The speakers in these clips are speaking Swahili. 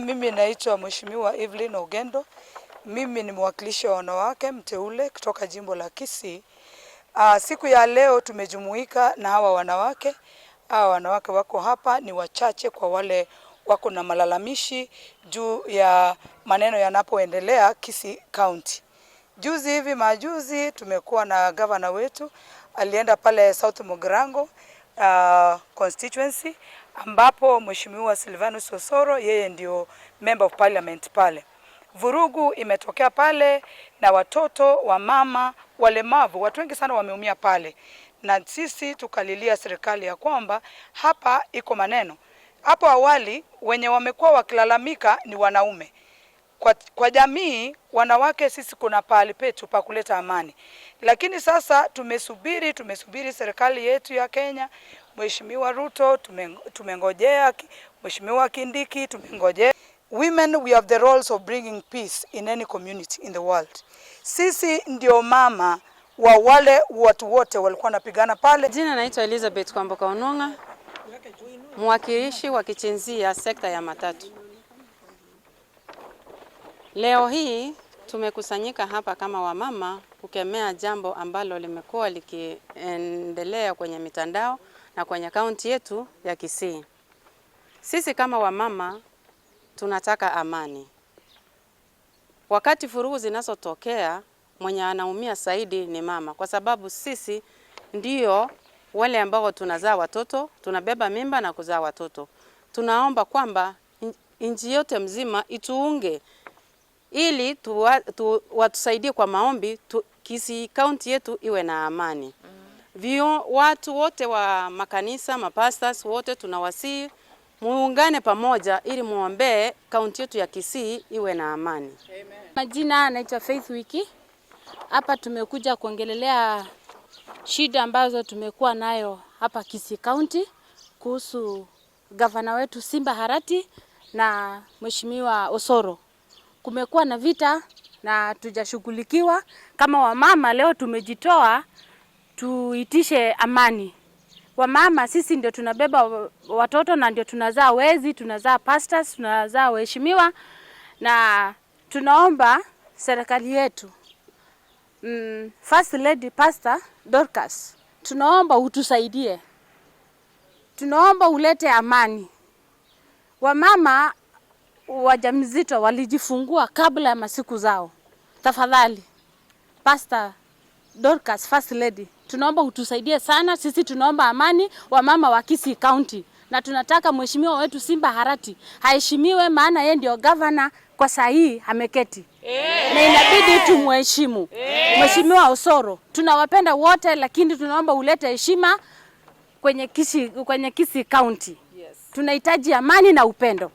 mimi naitwa Mheshimiwa Evelyn Ogendo. Mimi ni mwakilishi wa wanawake mteule kutoka jimbo la Kisii. Siku ya leo tumejumuika na hawa wanawake. Hawa wanawake wako hapa ni wachache kwa wale wako na malalamishi juu ya maneno yanapoendelea Kisii County. Juzi hivi majuzi tumekuwa na gavana wetu alienda pale South Mugirango constituency ambapo Mheshimiwa Silvanus Osoro yeye ndio member of parliament pale. Vurugu imetokea pale na watoto wa mama walemavu, watu wengi sana wameumia pale, na sisi tukalilia serikali ya kwamba hapa iko maneno. Hapo awali wenye wamekuwa wakilalamika ni wanaume. Kwa jamii wanawake sisi kuna pahali petu pa kuleta amani. Lakini sasa tumesubiri serikali yetu ya Kenya, Mheshimiwa Ruto tumengojea, Mheshimiwa Kindiki tumengojea. Women, we have the roles of bringing peace in any community in the world. Sisi ndio mama wa wale watu wote walikuwa napigana pale. Jina naitwa Elizabeth Kwamboka Ononga, mwakilishi wa Kichinzia sekta ya matatu. Leo hii tumekusanyika hapa kama wamama kukemea jambo ambalo limekuwa likiendelea kwenye mitandao na kwenye kaunti yetu ya Kisii. Sisi kama wamama tunataka amani. Wakati furugu zinazotokea, mwenye anaumia zaidi ni mama, kwa sababu sisi ndio wale ambao tunazaa watoto, tunabeba mimba na kuzaa watoto. Tunaomba kwamba nchi yote mzima ituunge ili watusaidie kwa maombi Kisii County yetu iwe na amani. Watu wote wa makanisa, mapastors wote tunawasihi muungane pamoja ili muombee kaunti yetu ya Kisii iwe na amani. Amen. Majina naitwa Faith Wiki. Hapa tumekuja kuongelelea shida ambazo tumekuwa nayo hapa Kisii County kuhusu gavana wetu Simba Harati na Mheshimiwa Osoro. Kumekuwa na vita na tujashughulikiwa. Kama wamama leo tumejitoa tuitishe amani. Wamama sisi ndio tunabeba watoto na ndio tunazaa wezi, tunazaa pastors, tunazaa waheshimiwa, na tunaomba serikali yetu, First Lady Pastor Dorcas, tunaomba utusaidie. Tunaomba ulete amani. Wamama wajamzito walijifungua kabla ya masiku zao. Tafadhali Pastor Dorcas, First Lady, tunaomba utusaidie sana. Sisi tunaomba amani wamama wa Kisii County, na tunataka mheshimiwa wetu Simba Harati haheshimiwe, maana yeye ndio governor kwa saa hii ameketi. Na inabidi tumheshimu. Mheshimiwa Osoro, tunawapenda wote, lakini tunaomba ulete heshima kwenye Kisii County. Tunahitaji amani na upendo.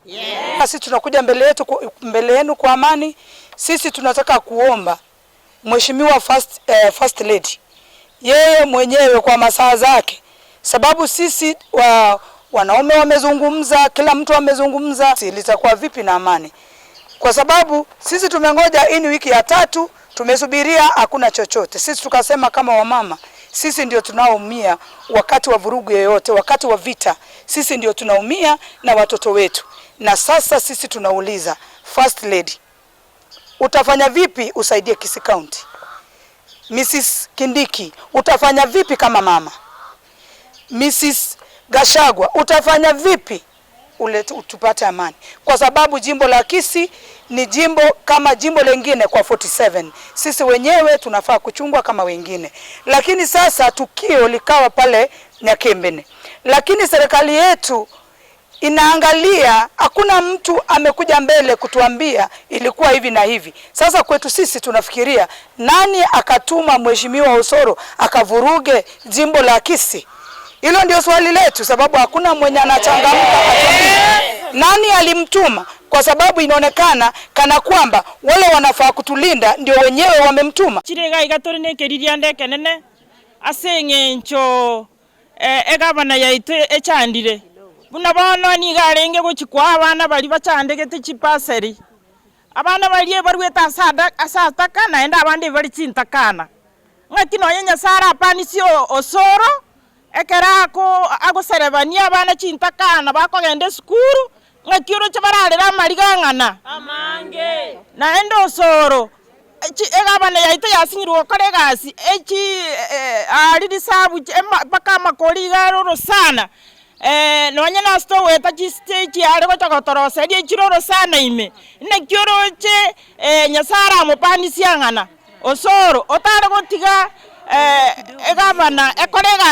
Sisi tunakuja mbele yenu kwa amani. Sisi tunataka kuomba Mheshimiwa First Lady yeye mwenyewe kwa masaa zake, sababu sisi wanaume wamezungumza, kila mtu amezungumza, litakuwa vipi na amani? Kwa sababu sisi tumengoja hii wiki ya 3, tumesubiria hakuna chochote. Sisi tukasema kama wamama, sisi ndio tunaumia wakati wa vurugu yoyote, wakati wa vita. Sisi ndio tunaumia na watoto wetu. Na sasa sisi tunauliza First Lady, utafanya vipi usaidie Kisii County? Mrs. Kindiki, utafanya vipi kama mama? Mrs. Gachagua, utafanya vipi tupate amani? Kwa sababu jimbo la Kisii ni jimbo kama jimbo lingine kwa 47. Sisi wenyewe tunafaa kuchungwa kama wengine. Lakini sasa tukio likawa pale Nyakembene. Lakini serikali yetu inaangalia, hakuna mtu amekuja mbele kutuambia ilikuwa hivi na hivi. Sasa kwetu sisi tunafikiria nani akatuma Mheshimiwa Osoro akavuruge jimbo la Kisii? Hilo ndio swali letu, sababu hakuna mwenye anachangamka atuambie nani alimtuma, kwa sababu inaonekana kana kwamba wale wanafaa kutulinda ndio wenyewe wamemtuma. Chirega igatori nekeriria ndeke nene asengencho egabana yaitu echandire buna bana ni garenge guchikwa abana bali bachandegete chipaseri abana bali barweta asata kana enda abandi bali chintakana ngati no yenya sara pani sio Osoro ekera ko agoserebania abana chintakana bakogende skuru ngakioro chabararera marigangana amange na endo soro egabana yaite yasinyirwo koregasi ari sabu baka makori garoro sana nonya na sto weta stage ari gochagotorosa ri chiroro sana ime ne kioroche nyasara mupani siangana osoro otare gotiga egabana ekorega